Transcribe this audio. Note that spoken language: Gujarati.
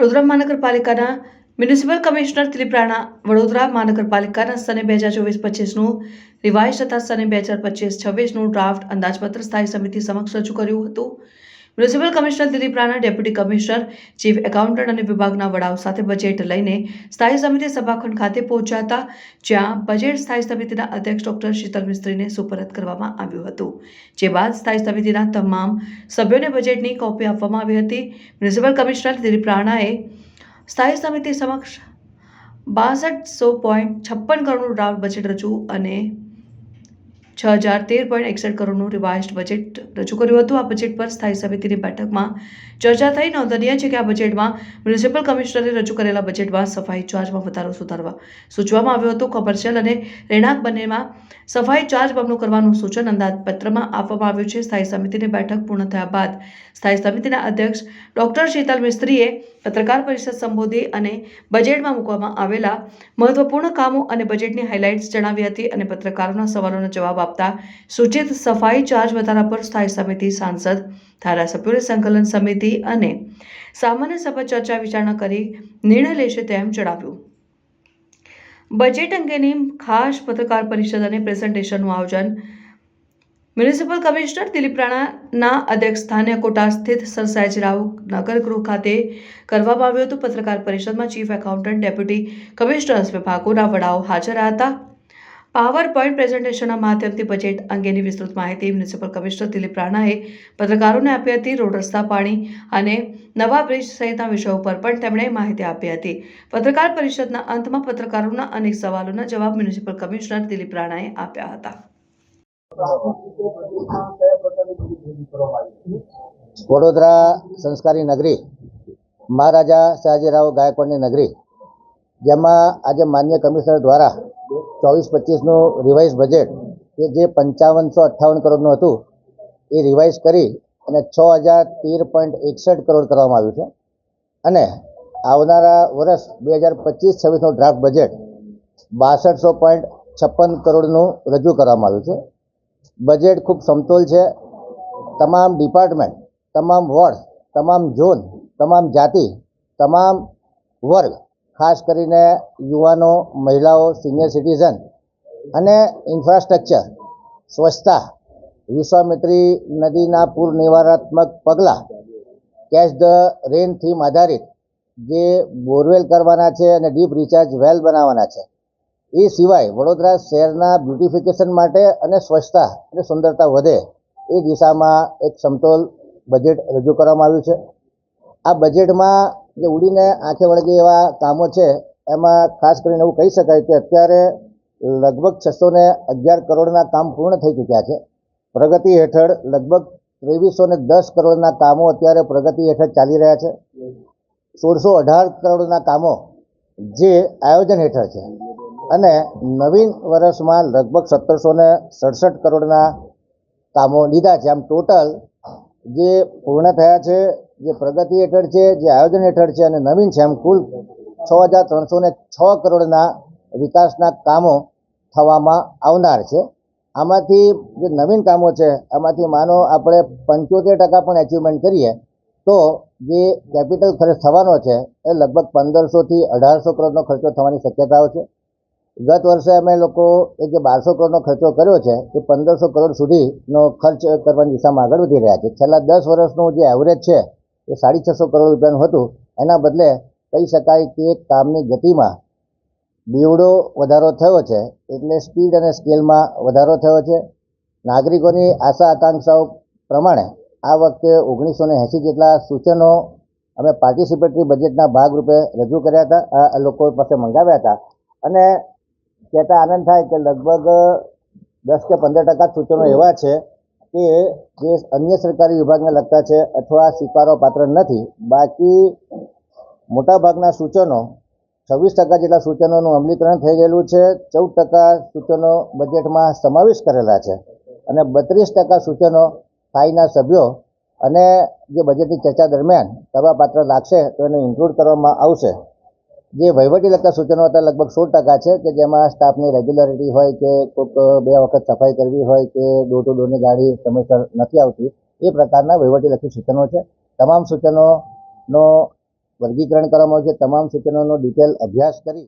વડોદરા મહાનગરપાલિકાના મ્યુનિસિપલ કમિશનર દિલીપ રાણા વડોદરા મહાનગરપાલિકાના સને 2024-25નું રિવાઇઝ તથા સને 2025-26નું ડ્રાફ્ટ અંદાજપત્ર સ્થાયી સમિતિ સમક્ષ રજૂ કર્યું હતું. Municipal commissioner Dilip Rana, deputy commissioner, chief accountant અને વિભાગના વડાઓ સાથે બજેટ લઈને સ્થાયી સમિતિ સભાખંડ ખાતે પહોંચ્યા હતા, જ્યાં બજેટ સ્થાયી સમિતિના અધ્યક્ષ ડોક્ટર શીતલ મિસ્ત્રીને સુપરત કરવામાં આવ્યું હતું. જે બાદ સ્થાયી સમિતિના તમામ સભ્યોને બજેટની કોપી આપવામાં આવી હતી. મ્યુનિસિપલ કમિશનર દિલીપ રાણાએ સ્થાયી સમિતિ સમક્ષ 6256 કરોડનું ડ્રાફ્ટ બજેટ રજૂ અને 6013.61 કરોડનું રિવાઇઝ્ડ બજેટ રજૂ કર્યું હતું. આ બજેટ પર સ્થાયી સમિતિની બેઠકમાં ચર્ચા થઈ. નોંધનીય છે કે આ બજેટમાં મ્યુનિસિપલ કમિશનરે રજૂ કરેલા બજેટમાં સફાઈ ચાર્જમાં વધારો સુધારવા સૂચવવામાં આવ્યું હતું. કોમર્શિયલ અને રહેણાંક બંનેમાં સફાઈ ચાર્જ બમણું કરવાનું સૂચન અંદાજપત્રમાં આપવામાં આવ્યું છે. સ્થાયી સમિતિની બેઠક પૂર્ણ થયા બાદ સ્થાયી સમિતિના અધ્યક્ષ ડોક્ટર શીતલ મિસ્ત્રીએ પત્રકાર પરિષદ સંબોધી અને બજેટમાં મૂકવામાં આવેલા મહત્વપૂર્ણ કામો અને બજેટની હાઇલાઇટ્સ જણાવી હતી અને પત્રકારોના સવાલોના જવાબ આપતા સૂચિત સફાઈ ચાર્જ વધારા પર સ્થાયી સમિતિ સાંસદ, ધારાસભ્યોની સંકલન સમિતિ અને સામાન્ય સભા ચર્ચા વિચારણા કરી નિર્ણય લેશે તેમ જણાવ્યું. બજેટ અંગેની ખાસ પત્રકાર પરિષદ અને પ્રેઝન્ટેશનનું આયોજન મ્યુનિસિપલ કમિશનર દિલીપ રાણાના અધ્યક્ષસ્થાને કોટા સ્થિત સર સયાજીરાવ નગર ગૃહ ખાતે કરવામાં આવ્યું હતું. પત્રકાર પરિષદમાં ચીફ એકાઉન્ટન્ટ, ડેપ્યુટી કમિશનર્સ, વિભાગોના વડાઓ હાજર હતા. પાવર પોઈન્ટ પ્રેઝન્ટેશનના માધ્યમથી બજેટ અંગેની વિસ્તૃત માહિતી મ્યુનિસિપલ કમિશનર દિલીપ રાણાએ પત્રકારોને આપી હતી. રોડ, રસ્તા, પાણી અને નવા બ્રિજ સહિતના વિષયો પર પણ તેમણે માહિતી આપી હતી. પત્રકાર પરિષદના અંતમાં પત્રકારોના અનેક સવાલોના જવાબ મ્યુનિસિપલ કમિશનર દિલીપ રાણાએ આપ્યા હતા. વડોદરા સંસ્કારી નગરી, મહારાજા સયાજીરાવ ગાયકવાડની નગરી, જેમાં આજે માન્ય કમિશનર દ્વારા 24-25નું રિવાઇઝ બજેટ કે જે 5558 કરોડનું હતું એ રિવાઇઝ કરી અને 6013.61 કરોડ કરવામાં આવ્યું છે. અને આવનારા વર્ષ 2025-26નું ડ્રાફ્ટ બજેટ 6256 કરોડનું રજૂ કરવામાં આવ્યું છે. બજેટ ખૂબ સમતોલ છે. તમામ ડિપાર્ટમેન્ટ, તમામ વોર્ડ, તમામ ઝોન, તમામ જાતિ, તમામ વર્ગ, ખાસ કરીને યુવાનો, મહિલાઓ, સિનિયર સિટીઝન અને ઇન્ફ્રાસ્ટ્રક્ચર, સ્વચ્છતા, વિશ્વામિત્રી નદીના પૂર નિવારણાત્મક પગલાં, કેચ ધ રેન થીમ આધારિત જે બોરવેલ કરવાના છે અને ડીપ રિચાર્જ વેલ બનાવવાના છે. એ સિવાય વડોદરા શહેરના બ્યુટિફિકેશન માટે અને સ્વચ્છતા અને સુંદરતા વધે એ દિશામાં એક સમતોલ બજેટ રજૂ કરવામાં આવ્યું છે. આ બજેટમાં જે ઉડીને આંખે વળગે એવા કામો છે એમાં ખાસ કરીને એવું કહી શકાય કે અત્યારે લગભગ 611 કરોડના કામ પૂર્ણ થઈ ચૂક્યા છે. પ્રગતિ હેઠળ લગભગ 2310 કરોડના કામો અત્યારે પ્રગતિ હેઠળ ચાલી રહ્યા છે. 1618 કરોડના કામો જે આયોજન હેઠળ છે અને નવીન વર્ષમાં લગભગ 1767 કરોડના કામો લીધા છે. આમ ટોટલ જે પૂર્ણ થયા છે, જે પ્રગતિ હેઠળ છે, જે આયોજન હેઠળ છે અને નવીન છે, એમ કુલ 6306 કરોડના વિકાસના કામો થવામાં આવનાર છે. આમાંથી જે નવીન કામો છે આમાંથી માનો આપણે 75% પણ એચિવમેન્ટ કરીએ તો જે કેપિટલ ખર્ચ થવાનો છે એ લગભગ 1500થી 1800 કરોડનો ખર્ચો થવાની શક્યતાઓ છે. ગત વર્ષે અમે લોકો જે 1200 કરોડનો ખર્ચો કર્યો છે એ 1500 કરોડ સુધીનો ખર્ચ કરવાની દિશામાં આગળ વધી રહ્યા છે. છેલ્લા 10 વર્ષનું જે એવરેજ છે એ 650 કરોડ રૂપિયાનું હતું. એના બદલે કહી શકાય કે કામની ગતિમાં બેવડો વધારો થયો છે, એટલે સ્પીડ અને સ્કેલમાં વધારો થયો છે. નાગરિકોની આશા આકાંક્ષાઓ પ્રમાણે આ વખતે 1980 જેટલા સૂચનો અમે પાર્ટિસિપેટરી બજેટના ભાગરૂપે રજૂ કર્યા હતા, લોકો પાસે મંગાવ્યા હતા અને કહેતા આનંદ થાય કે લગભગ 10 કે 15% સૂચનો એવા છે કે જે અન્ય સરકારી વિભાગને લગતા છે અથવા સ્વીકારવા પાત્ર નથી. બાકી મોટાભાગના સૂચનો 26% જેટલા સૂચનોનું અમલીકરણ થઈ ગયેલું છે. 14% સૂચનો બજેટમાં સમાવેશ કરેલા છે અને 32% સૂચનો સ્થાયીના સભ્યો અને જે બજેટની ચર્ચા દરમિયાન કરવાપાત્ર લાગશે તો એને ઇન્ક્લુડ કરવામાં આવશે. જે વહીવટી લગતા સૂચનો હતા લગભગ 16% છે કે જેમાં સ્ટાફની રેગ્યુલરિટી હોય કે કોઈક 2 વખત સફાઈ કરવી હોય કે ડોર ટુ ડોરની ગાડી સમયસર નથી આવતી, એ પ્રકારના વહીવટી લક્ષી સૂચનો છે. તમામ સૂચનોનો વર્ગીકરણ કરવામાં આવ્યું છે. તમામ સૂચનોનો ડિટેલ અભ્યાસ કરી